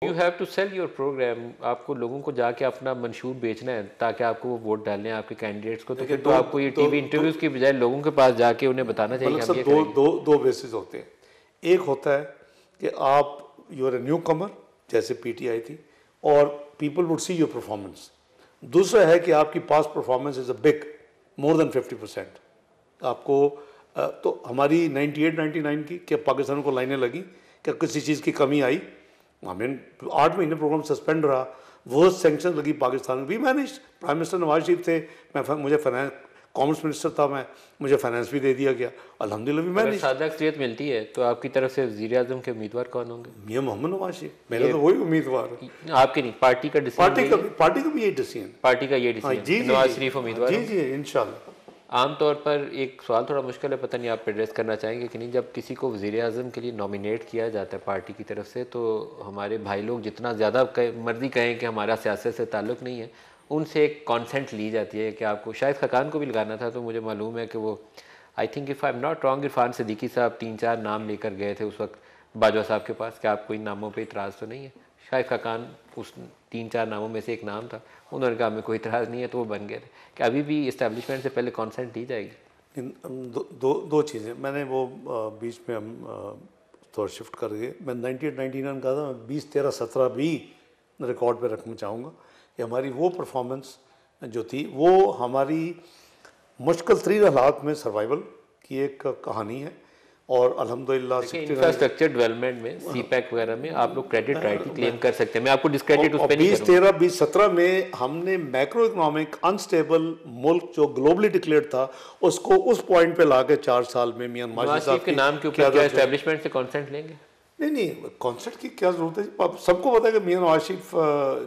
You have to sell your programme. आपको लोगों को जाके अपना मंशूर बेचना है ताकि आपको वो वोट डालने हैं आपके कैंडिडेट्स को। तो फिर तो आपको ये टीवी इंटरव्यूज़ की बजाय लोगों के पास जाके उन्हें बताना चाहिए कि हम ये दो करेंगे। दो दो बेसिस होते हैं। एक होता है कि आप यू आर ए न्यू कमर, जैसे पीटीआई थी, और people would see your performance. दूसरा है कि आपकी past performance is a big, more than 50%। आपको तो हमारी 98-99 की क्या पाकिस्तान को लाइनें लगी, क्या किसी चीज़ की कमी आई? आई मीन 8 महीने प्रोग्राम सस्पेंड रहा, वर्स्ट सैंक्शन लगी पाकिस्तान में। We manage, prime minister Nawaz Sharif थे, मुझे फाइनेंस, कॉमर्स मिनिस्टर था मैं, मुझे फाइनेंस भी दे दिया गया, अल्हम्दुलिल्लाह। We manage. सादा अक्सरियत मिलती है तो आपकी तरफ से वज़ीर आज़म के उम्मीदवार कौन होंगे? मियां मोहम्मद नवाज शरीफ, मेरा तो वही उम्मीदवार है। आपके नहीं, पार्टी का डिसीजन? पार्टी का भी यही डिसीजन, पार्टी का ये डिसीजन, नवाज शरीफ उम्मीदवार? जी जी इंशाल्लाह। आमतौर पर एक सवाल थोड़ा मुश्किल है, पता नहीं आप एड्रेस करना चाहेंगे कि नहीं, जब किसी को वज़ीर आज़म के लिए नॉमिनेट किया जाता है पार्टी की तरफ से, तो हमारे भाई लोग जितना ज़्यादा मर्जी कहें कि हमारा सियासत से ताल्लुक़ नहीं है, उनसे एक कॉन्सेंट ली जाती है कि आपको, शायद खकान को भी लगाना था, तो मुझे मालूम है कि वो, I think if I am not wrong, Irfan Siddiqui साहब 3-4 नाम लेकर गए थे उस वक्त बाजवा साहब के पास कि आपको इन नामों पे इतराज़ तो नहीं है। शायद खकान उस 3-4 नामों में से एक नाम था, उन्होंने कहा हमें कोई इतराज़ नहीं है, तो वो बन गए थे। कि अभी भी इस्टेब्लिशमेंट से पहले कॉन्सेंट दी जाएगी? दो चीज़ें मैंने वो बीच में हम थोड़ा शिफ्ट कर गए। मैं 98-99 कहा था, मैं 20-13-17 भी रिकॉर्ड पे रखना चाहूँगा कि हमारी वो परफॉर्मेंस जो थी, वो हमारी मुश्किल तरीन हालात में सर्वाइवल की एक कहानी है। और अल्हम्दुलिल्लाह इंफ्रास्ट्रक्चर डेवलपमेंट में, सीपैक वगैरह में आप लोग क्रेडिट राइटली क्लेम कर सकते हैं, मैं आपको डिस्क्रेडिट उस पे नहीं करूंगा। 2013 2017 में हमने मैक्रो इकोनॉमिक अनस्टेबल मुल्क जो ग्लोबली डिक्लेयर्ड था, उसको उस पॉइंट पे लाके 4 साल में मियां नवाज शरीफ के नाम के ऊपर क्या एस्टेब्लिशमेंट से कॉन्सेंट लेंगे? नहीं, कॉन्सेंट की क्या ज़रूरत है? सबको पता है कि मियां नवाज शरीफ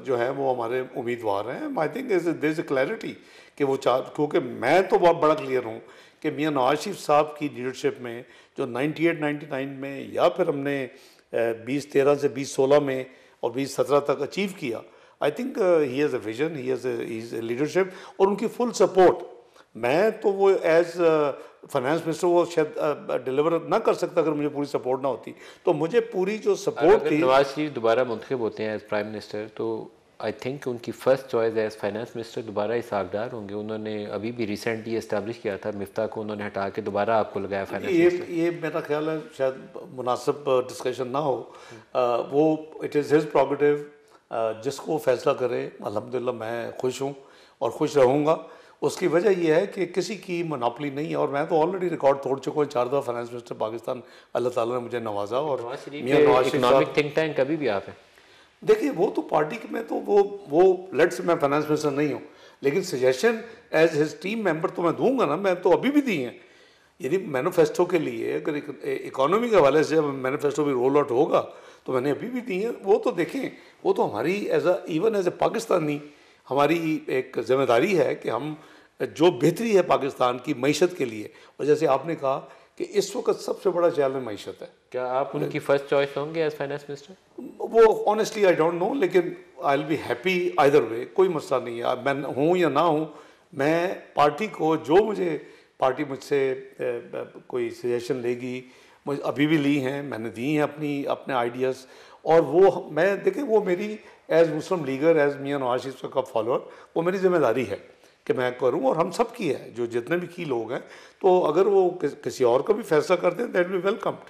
जो है वो हमारे उम्मीदवार हैं। I think there is a clarity कि वो क्योंकि मैं तो बहुत बड़ा क्लियर हूँ कि मियां नवाज शरीफ साहब की लीडरशिप में जो 98-99 में, या फिर हमने 2013 से 2016 में और 2017 तक अचीव किया, I think he has a vision, he has a leadership और उनकी फुल सपोर्ट। मैं तो वो एज फाइनेंस मिनिस्टर वो शायद डिलीवर ना कर सकता अगर मुझे पूरी सपोर्ट ना होती। तो मुझे पूरी जो सपोर्ट थी। नवाज शरीफ दोबारा मुंतखब होते हैं एज प्राइम मिनिस्टर, तो आई थिंक उनकी first choice as finance minister दोबारा इसाकदार होंगे। उन्होंने अभी भी रिसेंटली इस्टेब्लिश किया था, मिफ्ता को उन्होंने हटा के दोबारा आपको लगाया फाइनेंस मिनिस्टर। ये मेरा ख्याल है शायद मुनासिब डिस्कशन ना हो। वो इट इज़ हिज प्रोगेटिव, जिसको फैसला करे। अल्हम्दुलिल्लाह मैं खुश हूँ और खुश रहूँगा। उसकी वजह यह है कि किसी की मोनोपोली नहीं है, और मैं तो ऑलरेडी रिकॉर्ड तोड़ चुका हूँ। 4 दफ़ा फाइनेंस मिनिस्टर पाकिस्तान, अल्लाह ताला ने मुझे नवाजा। और मियां Nawaz Sharif economic think tank कभी भी आप हैं। देखिए, वो तो पार्टी में तो वो लेट्स, मैं फाइनेंस मिनिस्टर नहीं हूँ, लेकिन suggestion as his team member तो मैं दूंगा ना। मैं तो अभी भी दी हैं। यदि मैनिफेस्टो के लिए, अगर इकोनॉमी के हवाले से जब मैनिफेस्टो भी रोल आउट होगा, तो मैंने अभी भी दी है। वो तो देखें, वो तो हमारी इवन एज ए पाकिस्तानी हमारी एक जिम्मेदारी है कि हम जो बेहतरी है पाकिस्तान की मईशत के लिए। और जैसे आपने कहा कि इस वक्त सबसे बड़ा चैलेंज मईशत है, क्या आप उनकी फर्स्ट चॉइस होंगे एज फाइनेंस मिनिस्टर? वो ऑनेस्टली आई डोंट नो, लेकिन I will be happy either way, कोई मसला नहीं है। मैं हूँ या ना हूँ, मैं पार्टी को जो मुझे पार्टी मुझसे कोई सजेशन लेगी, मुझे अभी भी ली हैं, मैंने दी हैं अपने आइडियाज़। और वो मैं देखें, वो मेरी एज मुस्लिम लीगर, एज मियां नवाज शरीफ का फॉलोअर, वो मेरी जिम्मेदारी है कि मैं करूं। और हम सब की है, जो जितने भी की लोग हैं। तो अगर वो किसी और का भी फैसला करते हैं, दैट बी वेलकम्ड।